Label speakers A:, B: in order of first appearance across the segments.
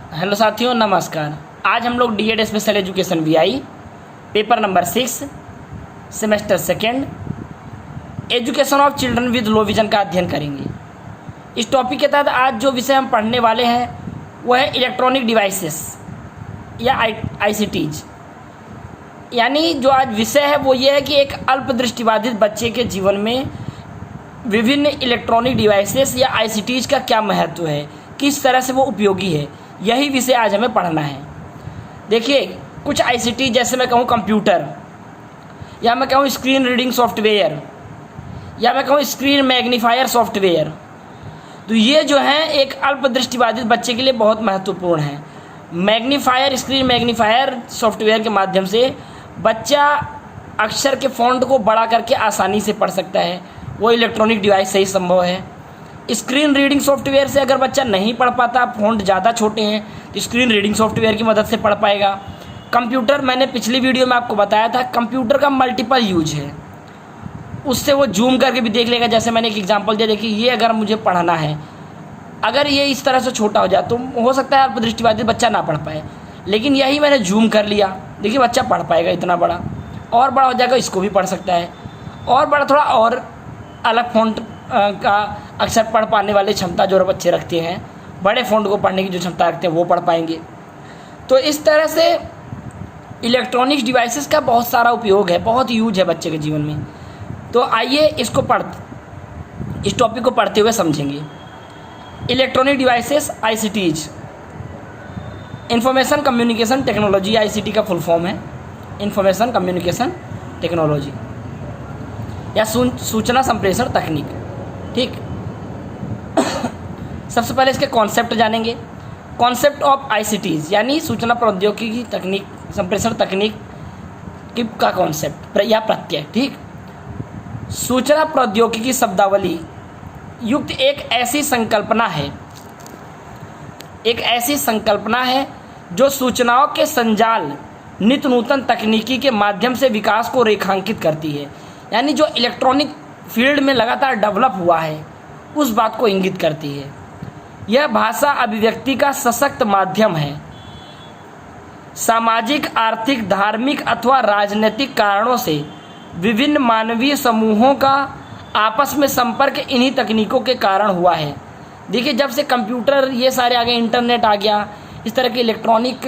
A: Hello साथियों, नमस्कार। आज हम लोग DEd special education VI paper number 6 semester second education of children with low vision का अध्ययन करेंगे। इस टॉपिक के तहत आज जो विषय हम पढ़ने वाले हैं वह है इलेक्ट्रॉनिक डिवाइसेस या आईसीटीज। यानी जो आज विषय है वो ये है कि एक अल्प दृष्टिबाधित बच्चे के जीवन में विभिन्न इलेक्ट्रॉनिक डिवाइसेस या आईसीटीज का क्या महत्व है, किस तरह से वो उपयोगी है, यही विषय आज हमें पढ़ना है। देखिए, कुछ आईसीटी जैसे मैं कहूँ कंप्यूटर, या मैं कहूँ स्क्रीन रीडिंग सॉफ्टवेयर, या मैं कहूँ स्क्रीन मैग्नीफायर सॉफ्टवेयर, तो ये जो है एक अल्प दृष्टिबाधित बच्चे के लिए बहुत महत्वपूर्ण है। मैग्नीफायर, स्क्रीन मैग्नीफायर सॉफ्टवेयर के माध्यम से बच्चा अक्षर के फॉन्ट को बड़ा करके आसानी से पढ़ सकता है। वो इलेक्ट्रॉनिक डिवाइस से ही संभव है। स्क्रीन रीडिंग सॉफ्टवेयर से अगर बच्चा नहीं पढ़ पाता, फ़ॉन्ट ज़्यादा छोटे हैं, तो स्क्रीन रीडिंग सॉफ्टवेयर की मदद से पढ़ पाएगा। कंप्यूटर, मैंने पिछली वीडियो में आपको बताया था, कंप्यूटर का मल्टीपल यूज है। उससे वो जूम करके भी देख लेगा। जैसे मैंने एक एग्जांपल दिया, देखिए ये अगर मुझे पढ़ना है, अगर ये इस तरह से छोटा हो जाए तो हो सकता है अल्पदृष्टिबाधित बच्चा ना पढ़ पाए, लेकिन यही मैंने जूम कर लिया, देखिए बच्चा पढ़ पाएगा इतना बड़ा। और बड़ा हो जाएगा, इसको भी पढ़ सकता है। और बड़ा, थोड़ा और अलग फ़ॉन्ट का अक्सर पढ़ पाने वाली क्षमता जो बच्चे रखते हैं, बड़े फ़ॉन्ट को पढ़ने की जो क्षमता रखते हैं वो पढ़ पाएंगे। तो इस तरह से इलेक्ट्रॉनिक्स डिवाइसेस का बहुत सारा उपयोग है, बहुत यूज है बच्चे के जीवन में। तो आइए इस टॉपिक को पढ़ते हुए समझेंगे। Electronic devices ICTs, information communication technology, ICT का फुल फॉर्म है इंफॉर्मेशन कम्युनिकेशन टेक्नोलॉजी या सूचना संप्रेषण तकनीक। ठीक, सबसे पहले इसके कॉन्सेप्ट जानेंगे। कॉन्सेप्ट ऑफ आईसीटीज यानी सूचना प्रौद्योगिकी तकनीक, संप्रेषण तकनीक का कॉन्सेप्ट या प्रत्यय। ठीक, सूचना प्रौद्योगिकी शब्दावली युक्त एक ऐसी संकल्पना है जो सूचनाओं के संजाल नित्य नूतन तकनीकी के माध्यम से विकास को रेखांकित करती है। यानी जो इलेक्ट्रॉनिक फील्ड में लगातार डेवलप हुआ है उस बात को इंगित करती है। यह भाषा अभिव्यक्ति का सशक्त माध्यम है। सामाजिक, आर्थिक, धार्मिक अथवा राजनीतिक कारणों से विभिन्न मानवीय समूहों का आपस में संपर्क इन्हीं तकनीकों के कारण हुआ है। देखिए, जब से कंप्यूटर ये सारे आ गए, इंटरनेट आ गया, इस तरह के इलेक्ट्रॉनिक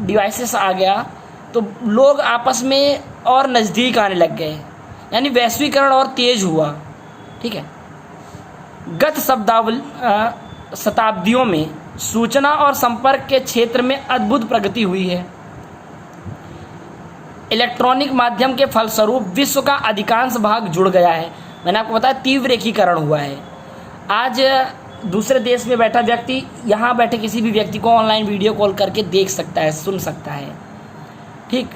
A: डिवाइसेस आ गया, तो लोग आपस में और नज़दीक आने लग गए, यानी वैश्वीकरण और तेज हुआ। ठीक है, गत शताब्दियों में सूचना और संपर्क के क्षेत्र में अद्भुत प्रगति हुई है। इलेक्ट्रॉनिक माध्यम के फलस्वरूप विश्व का अधिकांश भाग जुड़ गया है। मैंने आपको बताया तीव्र एकीकरण हुआ है। आज दूसरे देश में बैठा व्यक्ति यहाँ बैठे किसी भी व्यक्ति को ऑनलाइन वीडियो कॉल करके देख सकता है, सुन सकता है। ठीक,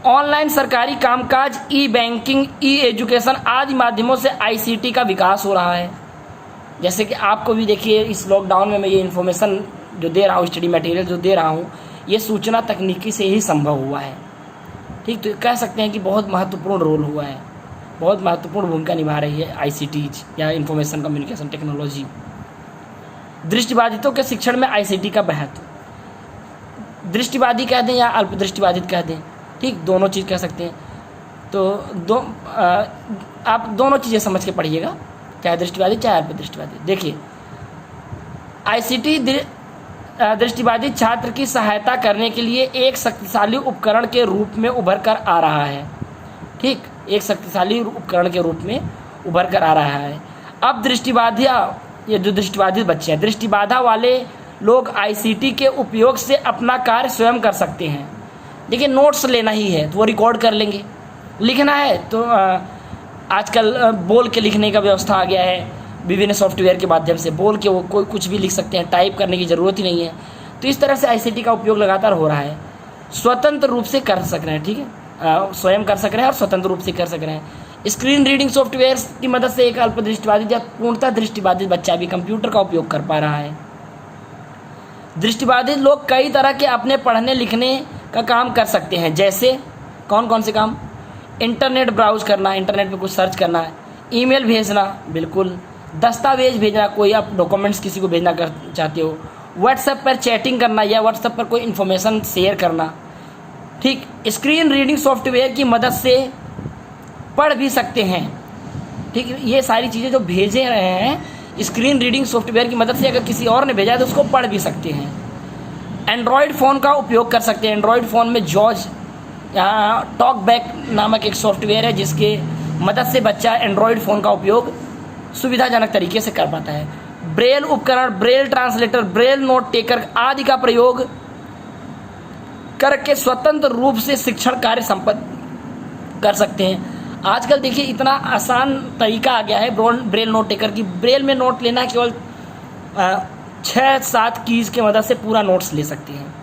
A: ऑनलाइन सरकारी कामकाज, ई बैंकिंग, ई एजुकेशन आदि माध्यमों से आईसीटी का विकास हो रहा है। जैसे कि आपको भी देखिए, इस लॉकडाउन में मैं ये इन्फॉर्मेशन जो दे रहा हूँ, स्टडी मटेरियल जो दे रहा हूँ, ये सूचना तकनीकी से ही संभव हुआ है। ठीक, तो कह सकते हैं कि बहुत महत्वपूर्ण रोल हुआ है, बहुत महत्वपूर्ण भूमिका निभा रही है आईसीटीज या इंफॉर्मेशन कम्युनिकेशन टेक्नोलॉजी। दृष्टिबाधितों के शिक्षण में आईसीटी का महत्व, दृष्टिबाधी कह दें या अल्प दृष्टिबाधित कह दें, ठीक, दोनों चीज़ कह सकते हैं। तो आप दोनों चीज़ें समझ के पढ़िएगा, चाहे दृष्टिबाधित चाहे अल्प दृष्टिबाधित। देखिए, आईसीटी दृष्टिबाधित छात्र की सहायता करने के लिए एक शक्तिशाली उपकरण के रूप में उभर कर आ रहा है। ठीक, एक शक्तिशाली उपकरण के रूप में उभर कर आ रहा है। अब ये जो दृष्टिबाधित बच्चे हैं, दृष्टिबाधा वाले लोग आईसीटी के उपयोग से अपना कार्य स्वयं कर सकते हैं। देखिए, नोट्स लेना ही है तो वो रिकॉर्ड कर लेंगे, लिखना है तो आजकल बोल के लिखने का व्यवस्था आ गया है। विभिन्न सॉफ्टवेयर के माध्यम से बोल के वो कोई कुछ भी लिख सकते हैं, टाइप करने की ज़रूरत ही नहीं है। तो इस तरह से आईसीटी का उपयोग लगातार हो रहा है। स्वतंत्र रूप से कर सक रहे हैं, ठीक है, स्वयं कर सक रहे हैं और स्वतंत्र रूप से कर सक रहे हैं। स्क्रीन रीडिंग सॉफ्टवेयर की मदद से एक अल्प दृष्टिबाधित या पूर्णतः दृष्टिबाधित बच्चा भी कंप्यूटर का उपयोग कर पा रहा है। दृष्टिबाधित लोग कई तरह के अपने पढ़ने लिखने का काम कर सकते हैं। जैसे कौन कौन से काम? इंटरनेट ब्राउज करना, इंटरनेट पे कुछ सर्च करना, ईमेल भेजना, बिल्कुल, दस्तावेज भेजना, कोई आप डॉक्यूमेंट्स किसी को भेजना कर चाहते हो, व्हाट्सएप पर चैटिंग करना या व्हाट्सएप पर कोई इन्फॉर्मेशन शेयर करना। ठीक, स्क्रीन रीडिंग सॉफ्टवेयर की मदद से पढ़ भी सकते हैं। ठीक, ये सारी चीज़ें जो भेजे रहे हैं स्क्रीन रीडिंग सॉफ्टवेयर की मदद से अगर किसी और ने भेजा है तो उसको पढ़ भी सकते हैं। एंड्रॉयड फ़ोन का उपयोग कर सकते हैं। एंड्रॉयड फ़ोन में जॉर्ज टॉक बैक नामक एक सॉफ्टवेयर है जिसके मदद से बच्चा एंड्रॉयड फ़ोन का उपयोग सुविधाजनक तरीके से कर पाता है। ब्रेल उपकरण, Braille translator, Braille note taker आदि का प्रयोग करके स्वतंत्र रूप से शिक्षण कार्य संपन्न कर सकते हैं। आजकल देखिए इतना आसान तरीका आ गया है ब्रेल नोट टेकर की। ब्रेल में नोट लेना केवल 6-7 कीज की मदद से पूरा नोट्स ले सकते हैं।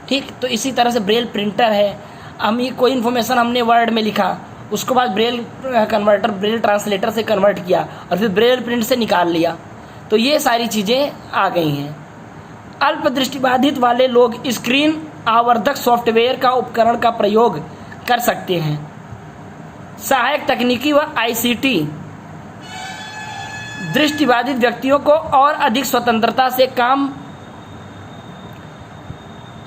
A: ठीक, तो इसी तरह से ब्रेल प्रिंटर है। हम ये कोई इन्फॉर्मेशन हमने वर्ड में लिखा, उसके बाद ब्रेल कन्वर्टर, ब्रेल ट्रांसलेटर से कन्वर्ट किया और फिर ब्रेल प्रिंट से निकाल लिया। तो ये सारी चीज़ें आ गई हैं। अल्प दृष्टिबाधित वाले लोग स्क्रीन आवर्धक सॉफ्टवेयर का उपकरण का प्रयोग कर सकते हैं। सहायक तकनीकी व आईसीटी दृष्टिबाधित व्यक्तियों को और अधिक स्वतंत्रता से काम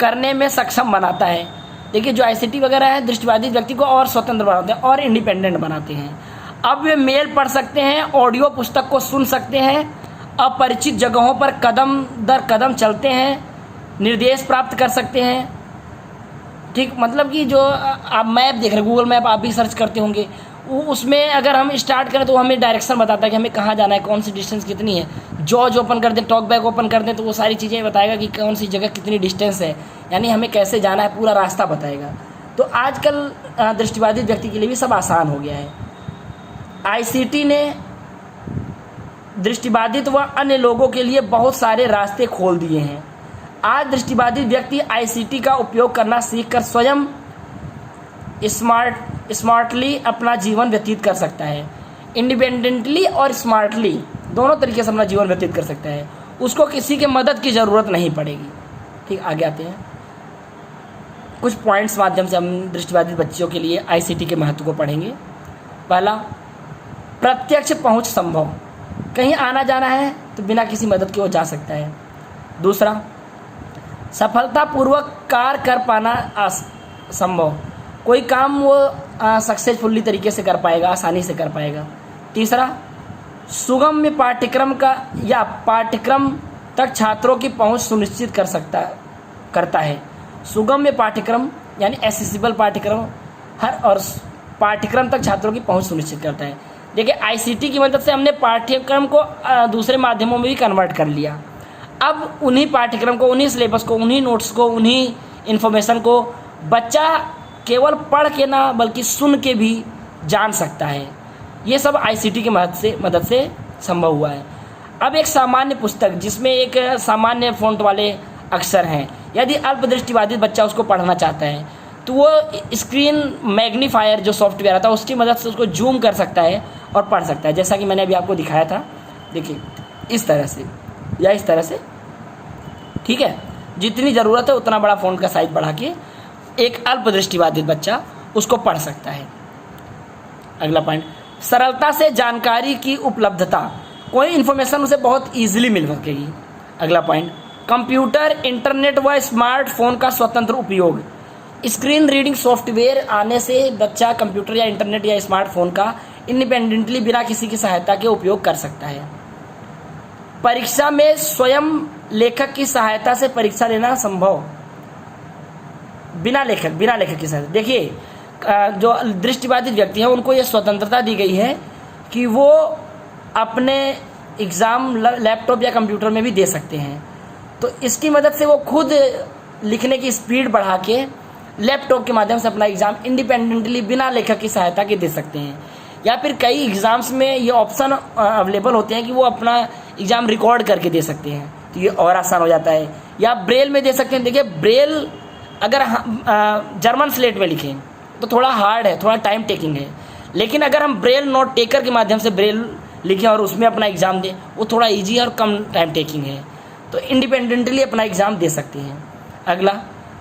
A: करने में सक्षम बनाता है। देखिए जो आईसीटी वगैरह है दृष्टिबाधित व्यक्ति को और स्वतंत्र बनाते हैं और इंडिपेंडेंट बनाते हैं। अब वे मेल पढ़ सकते हैं, ऑडियो पुस्तक को सुन सकते हैं, अपरिचित जगहों पर कदम दर कदम चलते हैं, निर्देश प्राप्त कर सकते हैं। ठीक, मतलब कि जो आप मैप देख रहे हैं, गूगल मैप आप भी सर्च करते होंगे, उसमें अगर हम स्टार्ट करें तो हमें डायरेक्शन बताता है कि हमें कहाँ जाना है, कौन सी डिस्टेंस कितनी है। जॉर्ज ओपन कर दें, टॉक बैक ओपन कर दें तो वो सारी चीज़ें बताएगा कि कौन सी जगह कितनी डिस्टेंस है, यानी हमें कैसे जाना है, पूरा रास्ता बताएगा। तो आजकल दृष्टिबाधित व्यक्ति के लिए भी सब आसान हो गया है। आईसीटी ने दृष्टिबाधित व अन्य लोगों के लिए बहुत सारे रास्ते खोल दिए हैं। आज दृष्टिबाधित व्यक्ति आईसीटी का उपयोग करना सीखकर स्वयं स्मार्टली अपना जीवन व्यतीत कर सकता है। इंडिपेंडेंटली और स्मार्टली दोनों तरीके से अपना जीवन व्यतीत कर सकता है। उसको किसी के मदद की ज़रूरत नहीं पड़ेगी। ठीक, आगे आते हैं। कुछ पॉइंट्स माध्यम से हम दृष्टिबाधित बच्चों के लिए आईसीटी के महत्व को पढ़ेंगे। पहला, प्रत्यक्ष पहुंच संभव, कहीं आना जाना है तो बिना किसी मदद के वो जा सकता है। दूसरा, सफलतापूर्वक कार्य कर पाना संभव, कोई काम वो सक्सेसफुली तरीके से कर पाएगा, आसानी से कर पाएगा। तीसरा, सुगम्य पाठ्यक्रम का या पाठ्यक्रम तक छात्रों की पहुंच सुनिश्चित करता है। सुगम्य पाठ्यक्रम यानी एक्सेसिबल पाठ्यक्रम और पाठ्यक्रम तक छात्रों की पहुंच सुनिश्चित करता है। देखिए आईसीटी की मदद से हमने पाठ्यक्रम को दूसरे माध्यमों में भी कन्वर्ट कर लिया। अब उन्हीं पाठ्यक्रम को, उन्हीं सिलेबस को, उन्हीं नोट्स को, उन्हीं इन्फॉर्मेशन को बच्चा केवल पढ़ के ना बल्कि सुन के भी जान सकता है। ये सब आईसीटी की मदद से संभव हुआ है। अब एक सामान्य पुस्तक जिसमें एक सामान्य फ़ॉन्ट वाले अक्षर हैं, यदि अल्प दृष्टिबाधित बच्चा उसको पढ़ना चाहता है तो वो स्क्रीन मैग्नीफायर जो सॉफ्टवेयर आता है उसकी मदद से उसको जूम कर सकता है और पढ़ सकता है, जैसा कि मैंने अभी आपको दिखाया था। देखिए इस तरह से या इस तरह से। ठीक है, जितनी ज़रूरत है उतना बड़ा फ़ॉन्ट का साइज बढ़ा के एक अल्प दृष्टिबाधित बच्चा उसको पढ़ सकता है। अगला पॉइंट, सरलता से जानकारी की उपलब्धता, कोई इन्फॉर्मेशन उसे बहुत ईजिली मिल सकेगी। अगला पॉइंट, कंप्यूटर, इंटरनेट व स्मार्टफोन का स्वतंत्र उपयोग, स्क्रीन रीडिंग सॉफ्टवेयर आने से बच्चा कंप्यूटर या इंटरनेट या स्मार्टफोन का इंडिपेंडेंटली बिना किसी की सहायता के उपयोग कर सकता है। परीक्षा में स्वयं लेखक की सहायता से परीक्षा लेना संभव, बिना लेखक की सहायता। देखिए जो दृष्टिबाधित व्यक्ति हैं उनको ये स्वतंत्रता दी गई है कि वो अपने एग्ज़ाम लैपटॉप या कंप्यूटर में भी दे सकते हैं। तो इसकी मदद से वो खुद लिखने की स्पीड बढ़ा के लैपटॉप के माध्यम से अपना एग्ज़ाम इंडिपेंडेंटली बिना लेखक की सहायता के दे सकते हैं। या फिर कई एग्ज़ाम्स में ये ऑप्शन अवेलेबल होते हैं कि वो अपना एग्ज़ाम रिकॉर्ड करके दे सकते हैं, तो ये और आसान हो जाता है। या ब्रेल में दे सकते हैं। देखिए ब्रेल अगर हम जर्मन स्लेट में लिखें तो थोड़ा हार्ड है, थोड़ा टाइम टेकिंग है, लेकिन अगर हम ब्रेल नोट टेकर के माध्यम से ब्रेल लिखें और उसमें अपना एग्ज़ाम दें वो थोड़ा ईजी और कम टाइम टेकिंग है, तो इंडिपेंडेंटली अपना एग्ज़ाम दे सकते हैं। अगला,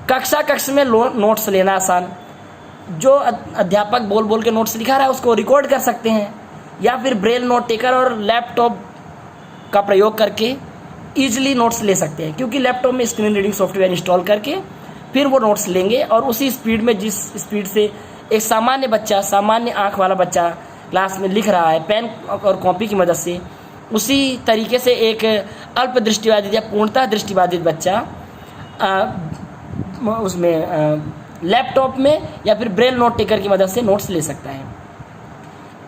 A: कक्षा में नोट्स लेना आसान, जो अध्यापक बोल बोल के नोट्स लिखा रहा है उसको रिकॉर्ड कर सकते हैं, या फिर ब्रेल नोट टेकर और लैपटॉप का प्रयोग करके ईजिली नोट्स ले सकते हैं, क्योंकि लैपटॉप में स्क्रीन रीडिंग सॉफ्टवेयर इंस्टॉल करके फिर वो नोट्स लेंगे और उसी स्पीड में, जिस स्पीड से एक सामान्य बच्चा, सामान्य आँख वाला बच्चा क्लास में लिख रहा है पेन और कॉपी की मदद से, उसी तरीके से एक अल्प दृष्टिबाधित या पूर्णतः दृष्टिबाधित बच्चा उसमें लैपटॉप में या फिर ब्रेल नोट टेकर की मदद से नोट्स ले सकता है।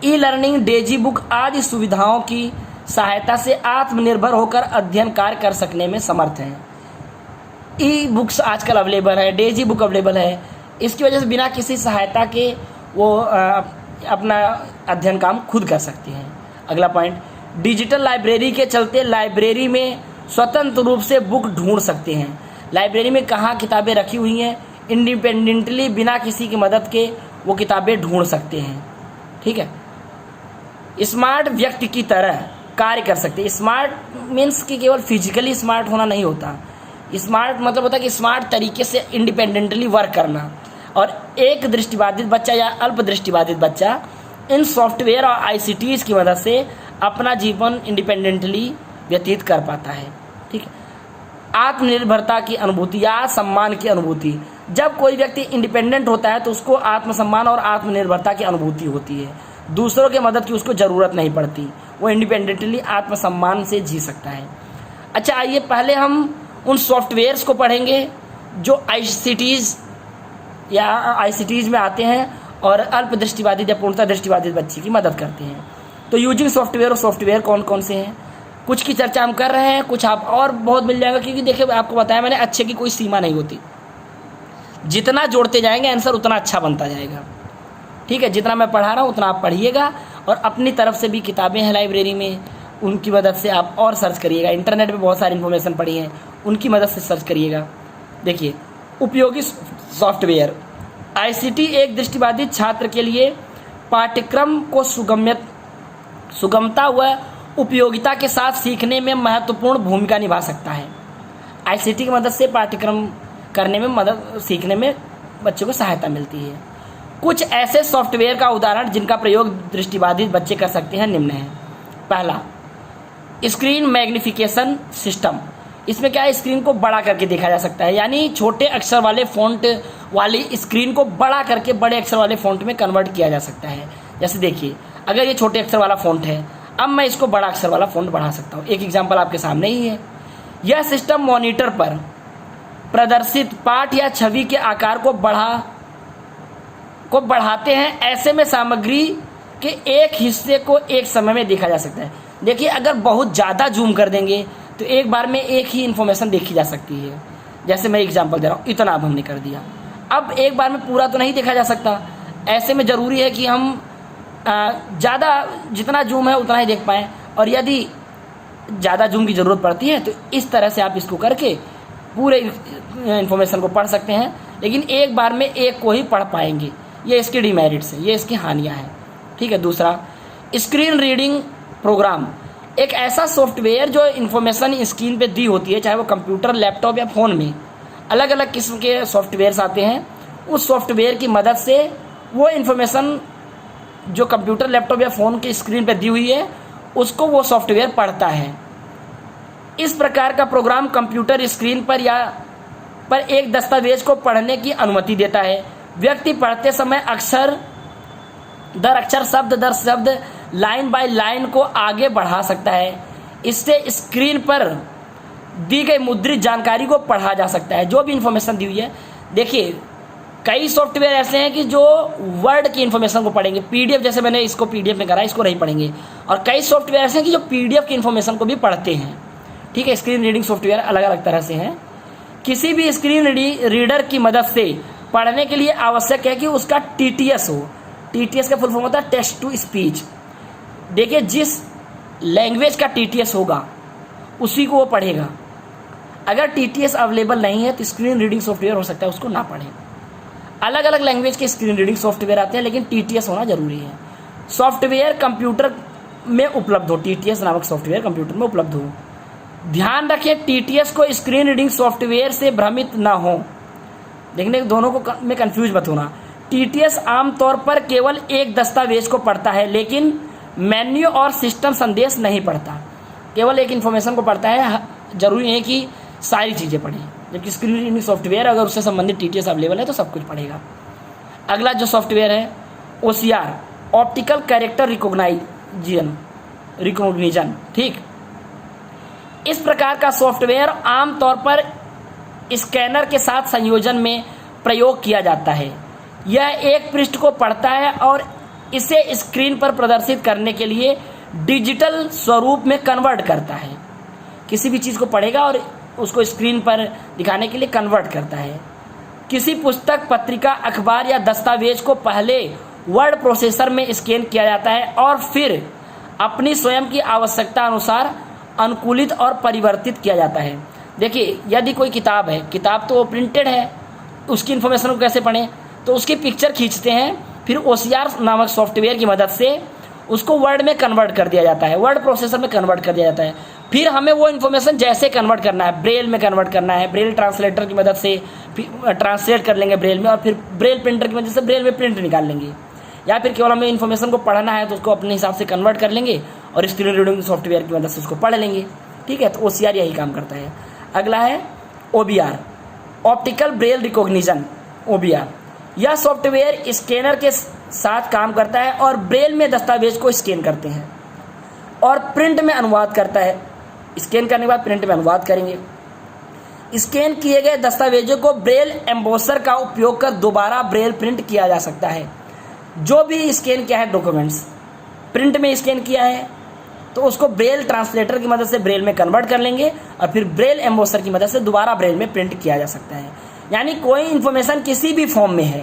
A: ई लर्निंग, डेजी बुक आदि सुविधाओं की सहायता से आत्मनिर्भर होकर अध्ययन कार्य कर सकने में समर्थ हैं। ई बुक्स आजकल अवेलेबल है, डेजी बुक अवेलेबल है, इसकी वजह से बिना किसी सहायता के वो अपना अध्ययन काम खुद कर सकते हैं। अगला पॉइंट, डिजिटल लाइब्रेरी के चलते लाइब्रेरी में स्वतंत्र रूप से बुक ढूंढ सकते हैं। लाइब्रेरी में कहाँ किताबें रखी हुई हैं, इंडिपेंडेंटली बिना किसी की मदद के वो किताबें ढूंढ सकते हैं। ठीक है। स्मार्ट व्यक्ति की तरह कार्य कर सकते हैं। स्मार्ट मीन्स कि केवल फिजिकली स्मार्ट होना नहीं होता, स्मार्ट मतलब होता है कि स्मार्ट तरीके से इंडिपेंडेंटली वर्क करना। और एक दृष्टिबाधित बच्चा या अल्प दृष्टिबाधित बच्चा इन सॉफ्टवेयर और आईसीटीज की मदद से अपना जीवन इंडिपेंडेंटली व्यतीत कर पाता है। ठीक है। आत्मनिर्भरता की अनुभूति या सम्मान की अनुभूति, जब कोई व्यक्ति इंडिपेंडेंट होता है तो उसको आत्मसम्मान और आत्मनिर्भरता की अनुभूति होती है, दूसरों की मदद की उसको ज़रूरत नहीं पड़ती, वो इंडिपेंडेंटली आत्मसम्मान से जी सकता है। अच्छा, आइए पहले हम उन सॉफ्टवेयर्स को पढ़ेंगे जो आईसीटीज या आईसीटीज में आते हैं और अल्प दृष्टिबाधित या पूर्णतः दृष्टिबाधित बच्चे की मदद करते हैं। तो यूजिंग सॉफ्टवेयर और सॉफ्टवेयर कौन कौन से हैं, कुछ की चर्चा हम कर रहे हैं, कुछ आप और बहुत मिल जाएगा, क्योंकि देखिए आपको बताया मैंने, अच्छे की कोई सीमा नहीं होती, जितना जोड़ते जाएंगे आंसर उतना अच्छा बनता जाएगा। ठीक है, जितना मैं पढ़ा रहा हूँ उतना आप पढ़िएगा और अपनी तरफ से भी किताबें हैं लाइब्रेरी में, उनकी मदद से आप और सर्च करिएगा। इंटरनेट पे बहुत सारी इन्फॉर्मेशन पड़ी है, उनकी मदद से सर्च करिएगा। देखिए, उपयोगी सॉफ्टवेयर, आईसीटी एक दृष्टिबाधित छात्र के लिए पाठ्यक्रम को सुगमता व उपयोगिता के साथ सीखने में महत्वपूर्ण भूमिका निभा सकता है। आईसीटी की मदद से पाठ्यक्रम करने में सीखने में बच्चों को सहायता मिलती है। कुछ ऐसे सॉफ्टवेयर का उदाहरण जिनका प्रयोग दृष्टिबाधित बच्चे कर सकते हैं निम्न है। पहला, स्क्रीन मैग्निफिकेशन सिस्टम। इसमें क्या है, स्क्रीन को बड़ा करके देखा जा सकता है, यानी छोटे अक्षर वाले फ़ॉन्ट वाली स्क्रीन को बड़ा करके बड़े अक्षर वाले फ़ॉन्ट में कन्वर्ट किया जा सकता है। जैसे देखिए, अगर ये छोटे अक्षर वाला फ़ॉन्ट है, अब मैं इसको बड़ा अक्षर वाला फ़ॉन्ट बढ़ा सकता हूँ। एक एग्जाम्पल आपके सामने ही है। यह सिस्टम मॉनिटर पर प्रदर्शित पाठ या छवि के आकार को बढ़ाते हैं। ऐसे में सामग्री के एक हिस्से को एक समय में देखा जा सकता है। देखिए, अगर बहुत ज़्यादा जूम कर देंगे तो एक बार में एक ही इन्फॉर्मेशन देखी जा सकती है। जैसे मैं एग्जांपल दे रहा हूँ, इतना अब हमने कर दिया, अब एक बार में पूरा तो नहीं देखा जा सकता। ऐसे में ज़रूरी है कि हम ज़्यादा, जितना जूम है उतना ही देख पाएँ, और यदि ज़्यादा जूम की ज़रूरत पड़ती है तो इस तरह से आप इसको करके पूरे इन्फॉर्मेशन को पढ़ सकते हैं, लेकिन एक बार में एक को ही पढ़ पाएंगे। ये इसके डिमेरिट्स हैं, ये इसकी हानियाँ हैं। ठीक है। दूसरा, स्क्रीन रीडिंग प्रोग्राम, एक ऐसा सॉफ्टवेयर जो इन्फॉर्मेशन स्क्रीन पे दी होती है, चाहे वो कंप्यूटर, लैपटॉप या फ़ोन में अलग अलग किस्म के सॉफ्टवेयर्स आते हैं। उस सॉफ्टवेयर की मदद से वो इन्फॉर्मेशन जो कंप्यूटर, लैपटॉप या फ़ोन की स्क्रीन पे दी हुई है उसको वो सॉफ्टवेयर पढ़ता है। इस प्रकार का प्रोग्राम कंप्यूटर स्क्रीन पर एक दस्तावेज को पढ़ने की अनुमति देता है। व्यक्ति पढ़ते समय अक्षर दर अक्षर, शब्द दर शब्द, लाइन बाय लाइन को आगे बढ़ा सकता है। इससे स्क्रीन पर दी गई मुद्रित जानकारी को पढ़ा जा सकता है, जो भी इंफॉर्मेशन दी हुई है। देखिए, कई सॉफ्टवेयर ऐसे हैं कि जो वर्ड की इन्फॉर्मेशन को पढ़ेंगे, पीडीएफ, जैसे मैंने इसको पीडीएफ में करा, इसको नहीं पढ़ेंगे। और कई सॉफ्टवेयर ऐसे हैं कि जो पीडीएफ की इन्फॉर्मेशन को भी पढ़ते हैं। ठीक है। स्क्रीन रीडिंग सॉफ्टवेयर अलग अलग तरह से हैं। किसी भी स्क्रीन रीडर की मदद से पढ़ने के लिए आवश्यक है कि उसका टीटीएस हो। टीटीएस का फुल फॉर्म होता है टेक्स्ट टू स्पीच। देखिए, जिस लैंग्वेज का टीटीएस होगा उसी को वो पढ़ेगा। अगर टीटीएस अवेलेबल नहीं है तो स्क्रीन रीडिंग सॉफ्टवेयर हो सकता है उसको ना पढ़े। अलग अलग लैंग्वेज के स्क्रीन रीडिंग सॉफ्टवेयर आते हैं, लेकिन टीटीएस होना जरूरी है। सॉफ्टवेयर कंप्यूटर में उपलब्ध हो, टीटीएस नामक सॉफ्टवेयर कंप्यूटर में उपलब्ध हो। ध्यान रखें, टीटीएस को स्क्रीन रीडिंग सॉफ्टवेयर से भ्रमित ना हो। देखने दोनों को में कंफ्यूज मत होना। टीटीएस आमतौर पर केवल एक दस्तावेज को पढ़ता है, लेकिन मेन्यू और सिस्टम संदेश नहीं पढ़ता। केवल एक इन्फॉर्मेशन को पढ़ता है, ज़रूरी नहीं है कि सारी चीज़ें पढ़ें, जबकि स्क्रीन रीडिंग सॉफ्टवेयर अगर उससे संबंधित टीटीएस अवेलेबल है तो सब कुछ पढ़ेगा। अगला जो सॉफ्टवेयर है OCR, ऑप्टिकल कैरेक्टर रिकॉग्निशन। ठीक, इस प्रकार का सॉफ्टवेयर आमतौर पर स्कैनर के साथ संयोजन में प्रयोग किया जाता है। यह एक पृष्ठ को पढ़ता है और इसे स्क्रीन पर प्रदर्शित करने के लिए डिजिटल स्वरूप में कन्वर्ट करता है। किसी भी चीज़ को पढ़ेगा और उसको स्क्रीन पर दिखाने के लिए कन्वर्ट करता है। किसी पुस्तक, पत्रिका, अखबार या दस्तावेज को पहले वर्ड प्रोसेसर में स्कैन किया जाता है और फिर अपनी स्वयं की आवश्यकता अनुसार अनुकूलित और परिवर्तित किया जाता है। देखिए, यदि कोई किताब है, किताब तो प्रिंटेड है, उसकी इन्फॉर्मेशन को कैसे पढ़ें, तो उसकी पिक्चर खींचते हैं, फिर OCR नामक सॉफ्टवेयर की मदद से उसको वर्ड में कन्वर्ट कर दिया जाता है, वर्ड प्रोसेसर में कन्वर्ट कर दिया जाता है। फिर हमें वो इन्फॉर्मेशन जैसे कन्वर्ट करना है, ब्रेल में कन्वर्ट करना है, ब्रेल ट्रांसलेटर की मदद से ट्रांसलेट कर लेंगे ब्रेल में, और फिर ब्रेल प्रिंटर की मदद से ब्रेल में प्रिंट निकाल लेंगे। या फिर केवल हमें इन्फॉर्मेशन को पढ़ना है तो उसको अपने हिसाब से कन्वर्ट कर लेंगे और स्क्रीन रीडिंग सॉफ्टवेयर की मदद से उसको पढ़ लेंगे। ठीक है, तो OCR यही काम करता है। अगला है OBR, optical Braille recognition, OBR। यह सॉफ्टवेयर स्कैनर के साथ काम करता है और ब्रेल में दस्तावेज को स्कैन करते हैं और प्रिंट में अनुवाद करता है। स्कैन करने के बाद प्रिंट में अनुवाद करेंगे। स्कैन किए गए दस्तावेजों को ब्रेल एम्बोसर का उपयोग कर दोबारा ब्रेल प्रिंट किया जा सकता है। जो भी स्कैन किया है डॉक्यूमेंट्स, प्रिंट में स्कैन किया है तो उसको ब्रेल ट्रांसलेटर की मदद से ब्रेल में कन्वर्ट कर लेंगे और फिर ब्रेल एम्बोसर की मदद से दोबारा ब्रेल में प्रिंट किया जा सकता है। यानी कोई इन्फॉर्मेशन किसी भी फॉर्म में है,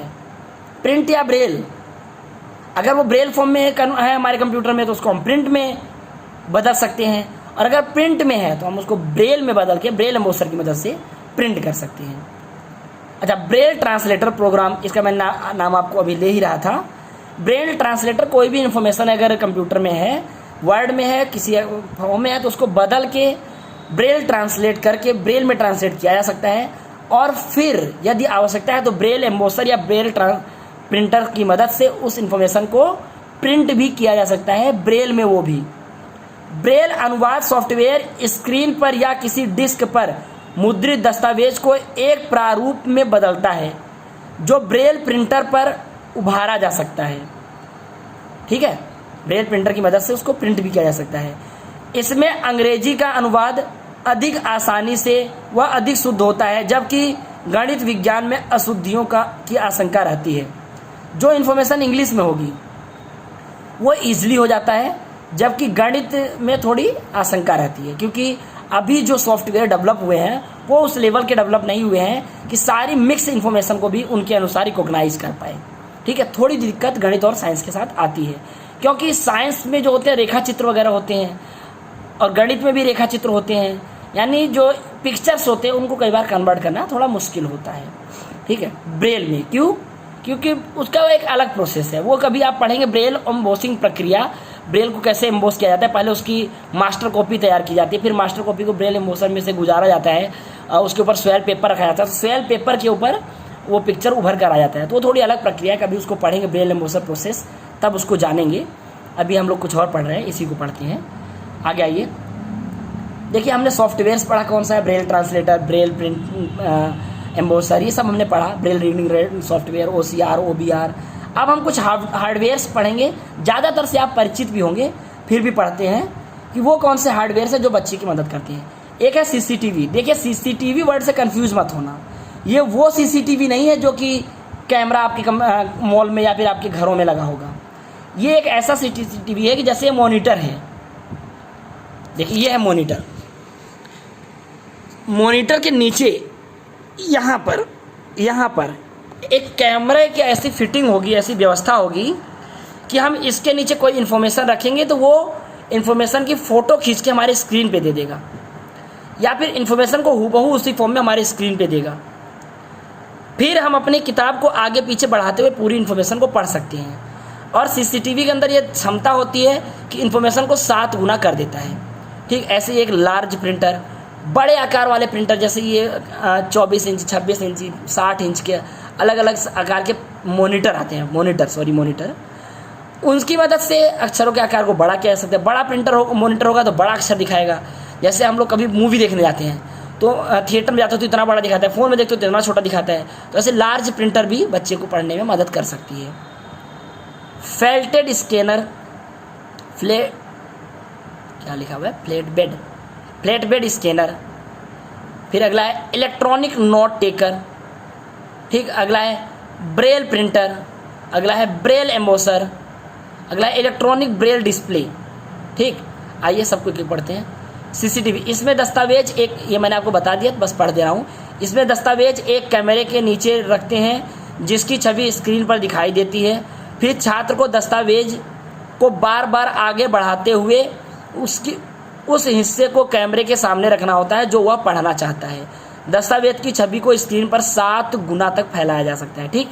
A: प्रिंट या ब्रेल, अगर वो ब्रेल फॉर्म में है हमारे कंप्यूटर में तो उसको हम प्रिंट में बदल सकते हैं, और अगर प्रिंट में है तो हम उसको ब्रेल में बदल के ब्रेल एम्बोसर की मदद से प्रिंट कर सकते हैं। अच्छा, ब्रेल ट्रांसलेटर प्रोग्राम, इसका मैं नाम आपको अभी ले ही रहा था। ब्रेल ट्रांसलेटर कोई भी इन्फॉर्मेशन अगर कंप्यूटर में है, वर्ड में है, किसी फॉर्म में है, तो उसको बदल के ब्रेल ट्रांसलेट करके ब्रेल में ट्रांसलेट किया जा सकता है, और फिर यदि आवश्यकता है तो ब्रेल एम्बोसर या ब्रेल प्रिंटर की मदद से उस इन्फॉर्मेशन को प्रिंट भी किया जा सकता है ब्रेल में। वो भी ब्रेल अनुवाद सॉफ्टवेयर स्क्रीन पर या किसी डिस्क पर मुद्रित दस्तावेज को एक प्रारूप में बदलता है जो ब्रेल प्रिंटर पर उभारा जा सकता है। ठीक है, ब्रेल प्रिंटर की मदद से उसको प्रिंट भी किया जा सकता है। इसमें अंग्रेजी का अनुवाद अधिक आसानी से व अधिक शुद्ध होता है, जबकि गणित विज्ञान में अशुद्धियों की आशंका रहती है। जो इन्फॉर्मेशन इंग्लिश में होगी वो ईजिली हो जाता है, जबकि गणित में थोड़ी आशंका रहती है, क्योंकि अभी जो सॉफ्टवेयर डेवलप हुए हैं वो उस लेवल के डेवलप नहीं हुए हैं कि सारी मिक्स इन्फॉर्मेशन को भी उनके अनुसार रिकॉग्नाइज कर पाए। ठीक है, थोड़ी दिक्कत गणित और साइंस के साथ आती है, क्योंकि साइंस में जो होते हैं रेखा चित्र वगैरह होते हैं और गणित में भी रेखा चित्र होते हैं, यानी जो पिक्चर्स होते हैं उनको कई बार कन्वर्ट करना थोड़ा मुश्किल होता है। ठीक है, ब्रेल में क्यों? क्योंकि उसका एक अलग प्रोसेस है, वो कभी आप पढ़ेंगे ब्रेल एम्बोसिंग प्रक्रिया, ब्रेल को कैसे एम्बोस किया जाता है। पहले उसकी मास्टर कॉपी तैयार की जाती है, फिर मास्टर कॉपी को ब्रेल एम्बोसर में से गुजारा जाता है, उसके ऊपर स्वेल पेपर रखा जाता है, तो स्वेल पेपर के ऊपर वो पिक्चर उभर कर आ जाता है। तो वो थोड़ी अलग प्रक्रिया है, कभी उसको पढ़ेंगे ब्रेल एम्बोसर प्रोसेस तब उसको जानेंगे। अभी हम लोग कुछ और पढ़ रहे हैं, इसी को पढ़ते हैं। आगे आइए, देखिए हमने सॉफ्टवेयर्स पढ़ा, कौन सा है, ब्रेल ट्रांसलेटर, ब्रेल प्रिंट एम्बोसर, ये सब हमने पढ़ा, Braille reading software, OCR, OBR। अब हम कुछ हार्डवेयर्स पढ़ेंगे, ज़्यादातर से आप परिचित भी होंगे, फिर भी पढ़ते हैं कि वो कौन से हार्डवेयर है जो बच्चे की मदद करते हैं। एक है CCTV। देखिए CCTV वर्ड से कंफ्यूज मत होना, ये वो CCTV नहीं है जो कि कैमरा आपके मॉल में या फिर आपके घरों में लगा होगा। ये एक ऐसा CCTV है कि जैसे मॉनिटर है। देखिए ये है मॉनिटर, मॉनिटर के नीचे यहाँ पर एक कैमरे की ऐसी फिटिंग होगी, ऐसी व्यवस्था होगी कि हम इसके नीचे कोई इन्फॉर्मेशन रखेंगे तो वो इन्फॉर्मेशन की फ़ोटो खींच के हमारे स्क्रीन पे दे देगा, या फिर इन्फॉर्मेशन को हूबहू उसी फॉर्म में हमारे स्क्रीन पे देगा। फिर हम अपनी किताब को आगे पीछे बढ़ाते हुए पूरी इन्फॉर्मेशन को पढ़ सकते हैं। और CCTV के अंदर ये क्षमता होती है कि इन्फॉर्मेशन को 7 गुना कर देता है। ठीक, ऐसे ही एक लार्ज प्रिंटर, बड़े आकार वाले प्रिंटर, जैसे ये 24 इंच, 26 इंच, 60 इंच के अलग अलग आकार के मॉनिटर आते हैं, मॉनिटर, उनकी मदद से अक्षरों के आकार को बड़ा किया जा सकता है। बड़ा प्रिंटर मॉनिटर होगा तो बड़ा अक्षर दिखाएगा, जैसे हम लोग कभी मूवी देखने जाते हैं तो थिएटर में जाते हो तो इतना बड़ा दिखाता है, फ़ोन में देखते हो तो इतना छोटा दिखाता है, तो ऐसे लार्ज प्रिंटर भी बच्चे को पढ़ने में मदद कर सकती है। फेल्टेड स्कैनर, क्या लिखा हुआ है, फ्लैट बेड स्कैनर। फिर अगला है इलेक्ट्रॉनिक नोट टेकर। ठीक, अगला है ब्रेल प्रिंटर। अगला है ब्रेल एम्बोसर। अगला है इलेक्ट्रॉनिक ब्रेल डिस्प्ले। ठीक, आइए सबको एक पढ़ते हैं। सीसीटीवी, इसमें दस्तावेज एक, ये मैंने आपको बता दिया, बस पढ़ दे रहा हूँ। इसमें दस्तावेज एक कैमरे के नीचे रखते हैं जिसकी छवि स्क्रीन पर दिखाई देती है। फिर छात्र को दस्तावेज को बार बार आगे बढ़ाते हुए उस हिस्से को कैमरे के सामने रखना होता है जो वह पढ़ना चाहता है। दस्तावेज की छवि को स्क्रीन पर 7 गुना तक फैलाया जा सकता है। ठीक,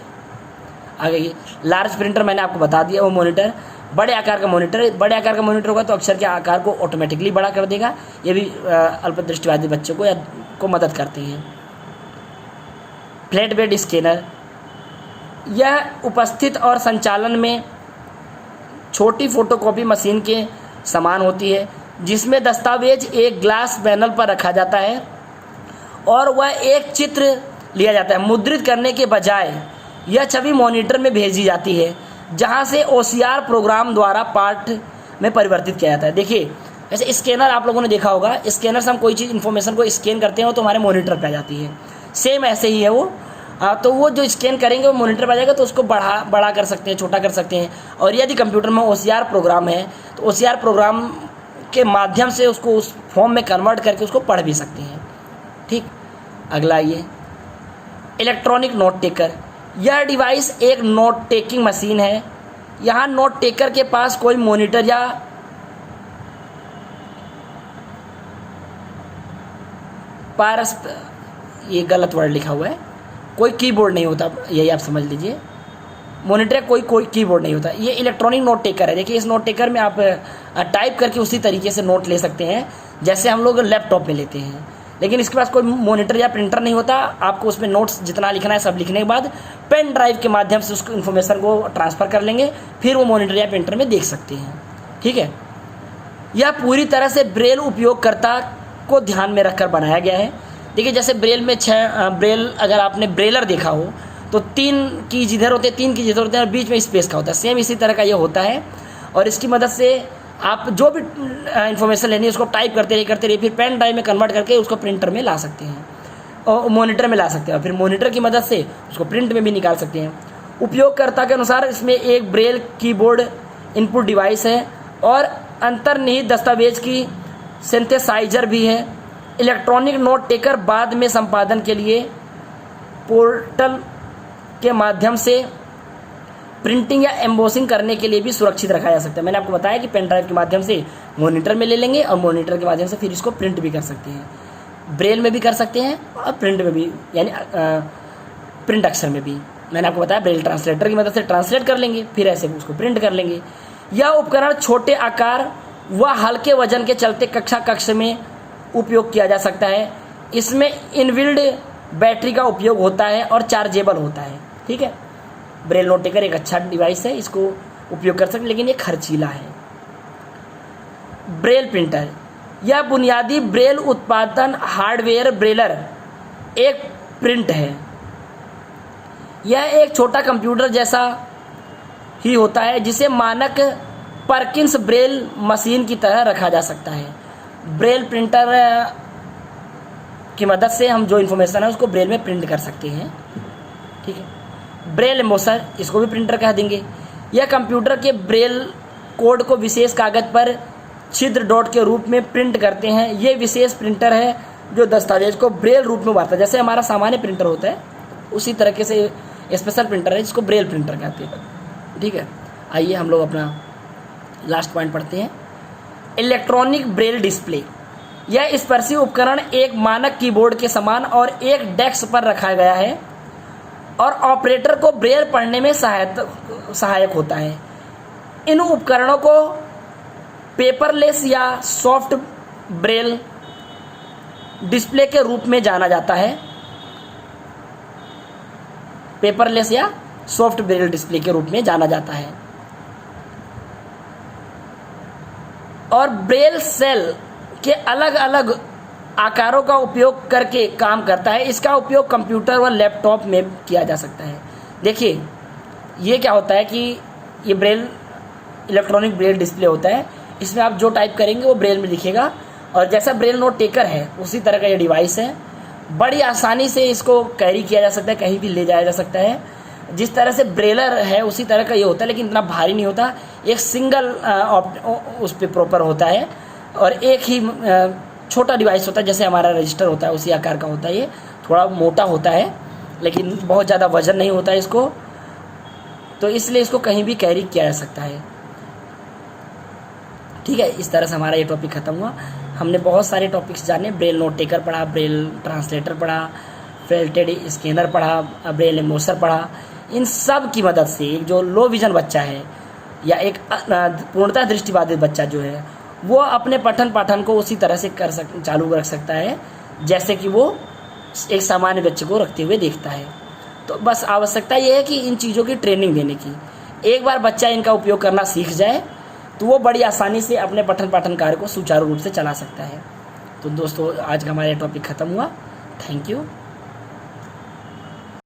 A: आगे ये लार्ज प्रिंटर मैंने आपको बता दिया, वो मॉनिटर, बड़े आकार का मॉनिटर होगा तो अक्षर के आकार को ऑटोमेटिकली बड़ा कर देगा। ये भी अल्पदृष्टिवादी बच्चों को मदद करती है। फ्लैट बेड स्कैनर, यह उपस्थित और संचालन में छोटी फोटोकॉपी मशीन के समान होती है जिसमें दस्तावेज एक ग्लास पैनल पर रखा जाता है और वह एक चित्र लिया जाता है। मुद्रित करने के बजाय यह छवि मॉनिटर में भेजी जाती है जहां से OCR प्रोग्राम द्वारा पाठ में परिवर्तित किया जाता है। देखिए, ऐसे स्कैनर आप लोगों ने देखा होगा, स्कैनर से हम कोई चीज़ इन्फॉर्मेशन को स्कैन करते हैं तो हमारे मॉनिटर पे आ जाती है। सेम ऐसे ही है वो। तो वो जो स्कैन करेंगे वो मॉनिटर पर आ जाएगा, तो उसको बड़ा कर सकते हैं, छोटा कर सकते हैं। और यदि कंप्यूटर में OCR प्रोग्राम है तो OCR प्रोग्राम के माध्यम से उसको उस फॉर्म में कन्वर्ट करके उसको पढ़ भी सकते हैं। ठीक, अगला ये इलेक्ट्रॉनिक नोट टेकर, यह डिवाइस एक नोट टेकिंग मशीन है। यहाँ नोट टेकर के पास कोई मॉनिटर या ये गलत वर्ड लिखा हुआ है, कोई कीबोर्ड नहीं होता, यही आप समझ लीजिए। मॉनिटर कोई कीबोर्ड नहीं होता, ये इलेक्ट्रॉनिक नोट टेकर है। देखिए, इस नोट टेकर में आप टाइप करके उसी तरीके से नोट ले सकते हैं जैसे हम लोग लैपटॉप में लेते हैं, लेकिन इसके पास कोई मॉनिटर या प्रिंटर नहीं होता। आपको उसमें नोट्स जितना लिखना है सब लिखने के बाद पेन ड्राइव के माध्यम से उसको इन्फॉर्मेशन को ट्रांसफ़र कर लेंगे, फिर वो मॉनिटर या प्रिंटर में देख सकते हैं। ठीक है, यह पूरी तरह से ब्रेल उपयोगकर्ता को ध्यान में रखकर बनाया गया है। देखिए, जैसे ब्रेल में ब्रेल, अगर आपने ब्रेलर देखा हो तो 3 कीज इधर होते हैं, 3 कीज इधर होते हैं और बीच में स्पेस का होता है। सेम इसी तरह का ये होता है और इसकी मदद से आप जो भी इन्फॉर्मेशन लेनी है उसको टाइप करते रहिए, फिर पेन ड्राइव में कन्वर्ट करके उसको प्रिंटर में ला सकते हैं और मॉनिटर में ला सकते हैं, और फिर मॉनिटर की मदद से उसको प्रिंट में भी निकाल सकते हैं। उपयोगकर्ता के अनुसार इसमें एक ब्रेल कीबोर्ड इनपुट डिवाइस है और अंतर्निहित दस्तावेज की सिंथेसाइजर भी है। इलेक्ट्रॉनिक नोट टेकर बाद में संपादन के लिए पोर्टल के माध्यम से प्रिंटिंग या एम्बोसिंग करने के लिए भी सुरक्षित रखा जा सकता है। मैंने आपको बताया कि पेन ड्राइव के माध्यम से मॉनिटर में ले लेंगे और मॉनिटर के माध्यम से फिर इसको प्रिंट भी कर सकते हैं। ब्रेल में भी कर सकते हैं और प्रिंट में भी, यानी प्रिंट अक्षर में भी। मैंने आपको बताया ब्रेल ट्रांसलेटर की मदद से ट्रांसलेट कर लेंगे, फिर ऐसे उसको प्रिंट कर लेंगे। यह उपकरण छोटे आकार व हल्के वजन के चलते कक्ष में उपयोग किया जा सकता है। इसमें इनबिल्ड बैटरी का उपयोग होता है और चार्जेबल होता है। ठीक है, ब्रेल नोट टेकर एक अच्छा डिवाइस है, इसको उपयोग कर सकते हैं, लेकिन ये खर्चीला है। ब्रेल प्रिंटर, यह बुनियादी ब्रेल उत्पादन हार्डवेयर ब्रेलर एक प्रिंट है। यह एक छोटा कंप्यूटर जैसा ही होता है जिसे मानक परकिंस ब्रेल मशीन की तरह रखा जा सकता है। ब्रेल प्रिंटर की मदद से हम जो इन्फॉर्मेशन है उसको ब्रेल में प्रिंट कर सकते हैं। ठीक है, ब्रेल एम्बोसर, इसको भी प्रिंटर कह देंगे। यह कंप्यूटर के ब्रेल कोड को विशेष कागज पर छिद्र डॉट के रूप में प्रिंट करते हैं। ये विशेष प्रिंटर है जो दस्तावेज को ब्रेल रूप में उभारता है। जैसे हमारा सामान्य प्रिंटर होता है उसी तरीके से स्पेशल प्रिंटर है जिसको ब्रेल प्रिंटर कहते हैं। ठीक है, आइए हम लोग अपना लास्ट पॉइंट पढ़ते हैं। इलेक्ट्रॉनिक ब्रेल डिस्प्ले, यह स्पर्शी उपकरण एक मानक कीबोर्ड के समान और एक डेस्क पर रखा गया है और ऑपरेटर को ब्रेल पढ़ने में सहायक होता है। इन उपकरणों को पेपरलेस या सॉफ्ट ब्रेल डिस्प्ले के रूप में जाना जाता है। पेपरलेस या सॉफ्ट ब्रेल डिस्प्ले के रूप में जाना जाता है। और ब्रेल सेल के अलग अलग आकारों का उपयोग करके काम करता है। इसका उपयोग कंप्यूटर व लैपटॉप में किया जा सकता है। देखिए ये क्या होता है कि ये ब्रेल इलेक्ट्रॉनिक ब्रेल डिस्प्ले होता है। इसमें आप जो टाइप करेंगे वो ब्रेल में लिखेगा, और जैसा ब्रेल नोट टेकर है उसी तरह का ये डिवाइस है। बड़ी आसानी से इसको कैरी किया जा सकता है, कहीं भी ले जाया जा सकता है। जिस तरह से ब्रेलर है उसी तरह का ये होता है, लेकिन इतना भारी नहीं होता। एक सिंगल उस पर प्रॉपर होता है और एक ही छोटा डिवाइस होता है, जैसे हमारा रजिस्टर होता है उसी आकार का होता है। ये थोड़ा मोटा होता है लेकिन बहुत ज़्यादा वजन नहीं होता है इसको, तो इसलिए इसको कहीं भी कैरी किया जा सकता है। ठीक है, इस तरह से हमारा ये टॉपिक ख़त्म हुआ। हमने बहुत सारे टॉपिक्स जाने, ब्रेल नोट टेकर पढ़ा, ब्रेल ट्रांसलेटर पढ़ा, फेल्टेड स्कैनर पढ़ा, ब्रेल एम्बोसर पढ़ा। इन सब की मदद से एक जो लो विजन बच्चा है या एक पूर्णतः दृष्टिबाधित बच्चा जो है वो अपने पठन पाठन को उसी तरह से चालू रख सकता है जैसे कि वो एक सामान्य बच्चे को रखते हुए देखता है। तो बस आवश्यकता ये है कि इन चीज़ों की ट्रेनिंग देने की। एक बार बच्चा इनका उपयोग करना सीख जाए तो वो बड़ी आसानी से अपने पठन पाठन कार्य को सुचारू रूप से चला सकता है। तो दोस्तों आज का हमारा टॉपिक ख़त्म हुआ। Thank you.